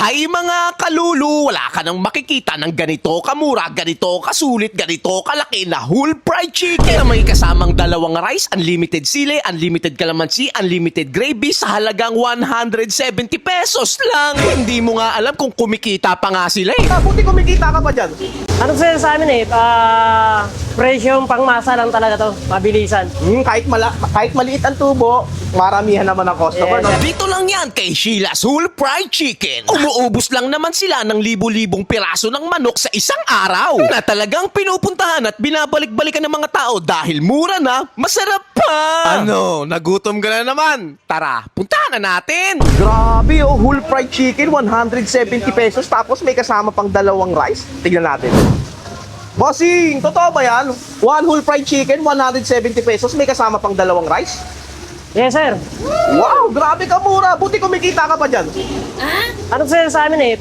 Hay mga kalulu, wala ka nang makikita ng ganito kamura, ganito kasulit, ganito kalaki na whole fried chicken na may kasamang dalawang rice, unlimited sili, unlimited calamansi, unlimited gravy sa halagang 170 pesos lang. Hindi mo nga alam kung kumikita pa nga sila eh. Buti kumikita ka pa dyan. Ano sir sa amin presyong pangmasa lang talaga to, mabilisan. Kahit maliit ang tubo, maramihan naman ang customer. Yes, No? Dito lang yan kay Sheila's Whole Fried Chicken. Umuubos lang naman sila ng libo-libong piraso ng manok sa isang araw na talagang pinupuntahan at binabalik-balikan ng mga tao dahil mura na, masarap pa. Ano, nagutom ka na naman? Tara, puntahan na natin. Grabe oh, whole fried chicken, 170 pesos. Tapos may kasama pang dalawang rice. Tignan natin. Bossing, totoo ba yan? One whole fried chicken, 170 pesos. May kasama pang dalawang rice. Yes sir. Wow, grabe ka mura. Buti kumikita ka pa dyan. Ano sir sa amin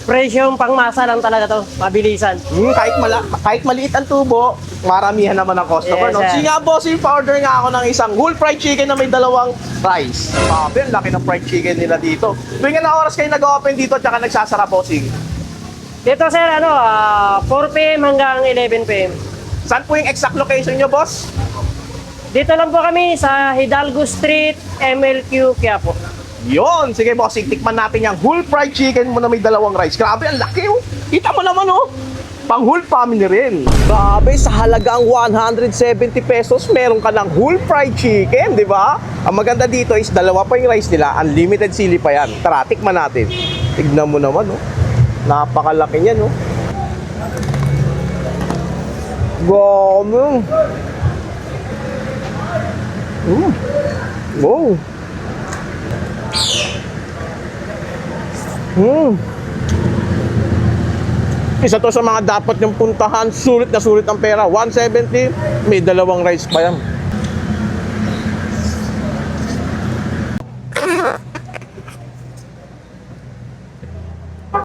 presyong pangmasa lang talaga to, mabilisan. Kahit maliit ang tubo, maramihan naman ang customer. Yes, No? sir. Sige nga bossing, pa-order nga ako ng isang whole fried chicken na may dalawang rice. Grabe, ang laki ng fried chicken nila dito. Tuwing na oras kayo nag-open dito at saka nagsasara bossing. Dito sir 4 PM hanggang 11 PM. Saan po yung exact location nyo, boss? Dito lang po kami sa Hidalgo Street, MLQ, Quiapo. Yon, sige bossing, tikman natin yung whole fried chicken mo na may dalawang rice. Grabe, ang laki oh. Kita mo naman oh. Pang whole family rin. Grabe, sa halagang 170 pesos, meron ka ng whole fried chicken, di ba? Ang maganda dito is dalawa pa yung rice nila, unlimited sili pa yan. Tara, tikman natin. Tignan mo naman oh. Napakalaki niyan oh. Gano'n. Wow. Isa to sa mga dapat yung puntahan. Sulit na sulit ang pera. 170, may dalawang rice pa yan.